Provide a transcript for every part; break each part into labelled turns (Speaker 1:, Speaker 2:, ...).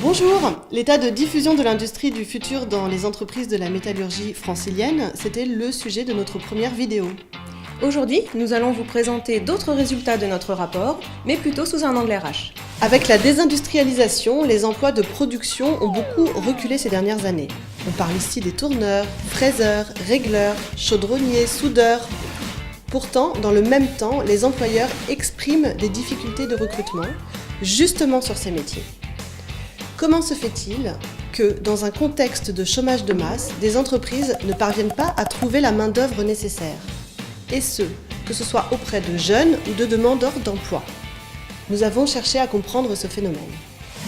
Speaker 1: Bonjour! L'état de diffusion de l'industrie du futur dans les entreprises de la métallurgie francilienne, c'était le sujet de notre première vidéo.
Speaker 2: Aujourd'hui, nous allons vous présenter d'autres résultats de notre rapport, mais plutôt sous un angle RH.
Speaker 1: Avec la désindustrialisation, les emplois de production ont beaucoup reculé ces dernières années. On parle ici des tourneurs, fraiseurs, régleurs, chaudronniers, soudeurs. Pourtant, dans le même temps, les employeurs expriment des difficultés de recrutement, justement sur ces métiers. Comment se fait-il que, dans un contexte de chômage de masse, des entreprises ne parviennent pas à trouver la main-d'œuvre nécessaire? Et ce, que ce soit auprès de jeunes ou de demandeurs d'emploi. Nous avons cherché à comprendre ce phénomène.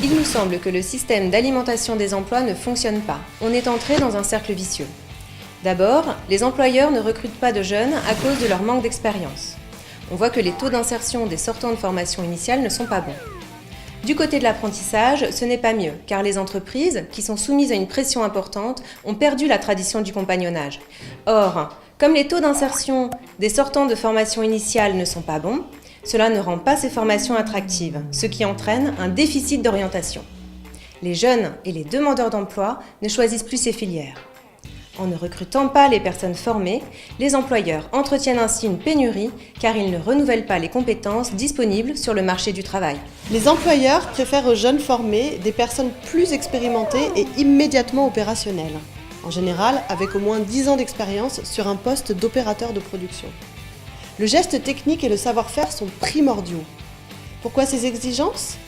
Speaker 2: Il nous semble que le système d'alimentation des emplois ne fonctionne pas. On est entré dans un cercle vicieux. D'abord, les employeurs ne recrutent pas de jeunes à cause de leur manque d'expérience. On voit que les taux d'insertion des sortants de formation initiale ne sont pas bons. Du côté de l'apprentissage, ce n'est pas mieux, car les entreprises, qui sont soumises à une pression importante, ont perdu la tradition du compagnonnage. Or, comme les taux d'insertion des sortants de formation initiale ne sont pas bons, cela ne rend pas ces formations attractives, ce qui entraîne un déficit d'orientation. Les jeunes et les demandeurs d'emploi ne choisissent plus ces filières. En ne recrutant pas les personnes formées, les employeurs entretiennent ainsi une pénurie car ils ne renouvellent pas les compétences disponibles sur le marché du travail.
Speaker 1: Les employeurs préfèrent aux jeunes formés des personnes plus expérimentées et immédiatement opérationnelles, en général avec au moins 10 ans d'expérience sur un poste d'opérateur de production. Le geste technique et le savoir-faire sont primordiaux. Pourquoi ces exigences?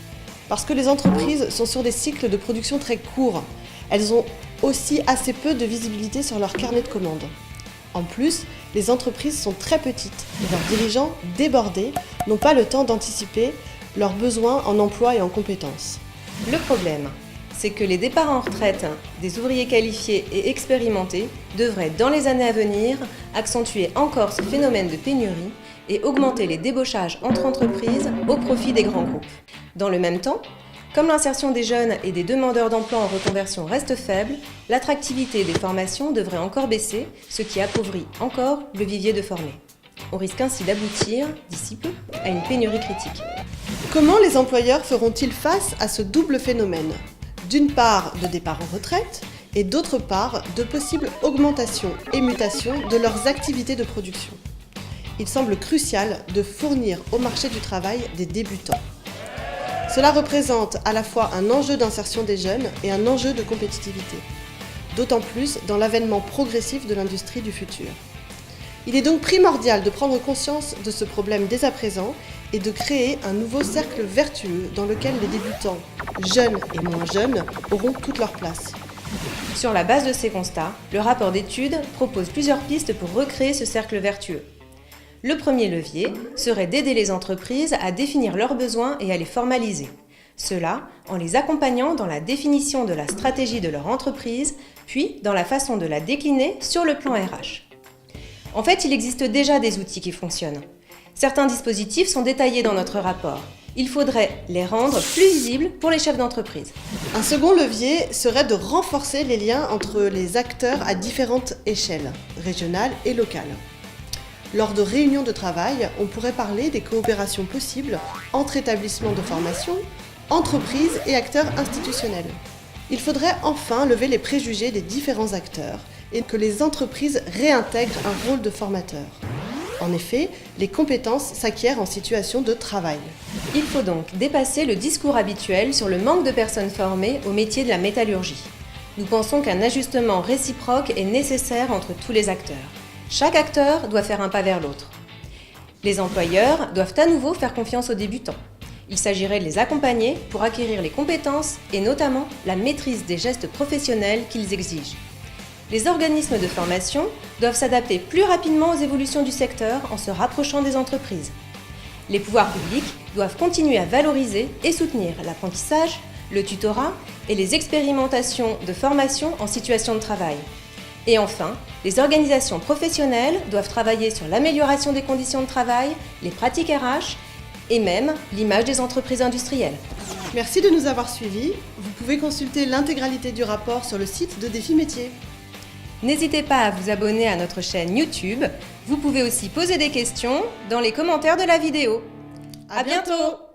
Speaker 1: Parce que les entreprises sont sur des cycles de production très courts. Elles ont aussi assez peu de visibilité sur leur carnet de commandes. En plus, les entreprises sont très petites et leurs dirigeants, débordés, n'ont pas le temps d'anticiper leurs besoins en emploi et en compétences.
Speaker 2: Le problème, c'est que les départs en retraite des ouvriers qualifiés et expérimentés devraient, dans les années à venir, accentuer encore ce phénomène de pénurie et augmenter les débauchages entre entreprises au profit des grands groupes. Dans le même temps, comme l'insertion des jeunes et des demandeurs d'emploi en reconversion reste faible, l'attractivité des formations devrait encore baisser, ce qui appauvrit encore le vivier de formés. On risque ainsi d'aboutir, d'ici peu, à une pénurie critique.
Speaker 1: Comment les employeurs feront-ils face à ce double phénomène? D'une part, de départ en retraite, et d'autre part, de possibles augmentations et mutations de leurs activités de production. Il semble crucial de fournir au marché du travail des débutants. Cela représente à la fois un enjeu d'insertion des jeunes et un enjeu de compétitivité, d'autant plus dans l'avènement progressif de l'industrie du futur. Il est donc primordial de prendre conscience de ce problème dès à présent et de créer un nouveau cercle vertueux dans lequel les débutants, jeunes et moins jeunes, auront toute leur place.
Speaker 2: Sur la base de ces constats, le rapport d'étude propose plusieurs pistes pour recréer ce cercle vertueux. Le premier levier serait d'aider les entreprises à définir leurs besoins et à les formaliser. Cela en les accompagnant dans la définition de la stratégie de leur entreprise, puis dans la façon de la décliner sur le plan RH. En fait, il existe déjà des outils qui fonctionnent. Certains dispositifs sont détaillés dans notre rapport. Il faudrait les rendre plus visibles pour les chefs d'entreprise.
Speaker 1: Un second levier serait de renforcer les liens entre les acteurs à différentes échelles, régionales et locales. Lors de réunions de travail, on pourrait parler des coopérations possibles entre établissements de formation, entreprises et acteurs institutionnels. Il faudrait enfin lever les préjugés des différents acteurs et que les entreprises réintègrent un rôle de formateur. En effet, les compétences s'acquièrent en situation de travail.
Speaker 2: Il faut donc dépasser le discours habituel sur le manque de personnes formées au métier de la métallurgie. Nous pensons qu'un ajustement réciproque est nécessaire entre tous les acteurs. Chaque acteur doit faire un pas vers l'autre. Les employeurs doivent à nouveau faire confiance aux débutants. Il s'agirait de les accompagner pour acquérir les compétences et notamment la maîtrise des gestes professionnels qu'ils exigent. Les organismes de formation doivent s'adapter plus rapidement aux évolutions du secteur en se rapprochant des entreprises. Les pouvoirs publics doivent continuer à valoriser et soutenir l'apprentissage, le tutorat et les expérimentations de formation en situation de travail. Et enfin, les organisations professionnelles doivent travailler sur l'amélioration des conditions de travail, les pratiques RH et même l'image des entreprises industrielles.
Speaker 1: Merci de nous avoir suivis. Vous pouvez consulter l'intégralité du rapport sur le site de Défi Métier.
Speaker 2: N'hésitez pas à vous abonner à notre chaîne YouTube. Vous pouvez aussi poser des questions dans les commentaires de la vidéo.
Speaker 1: À bientôt!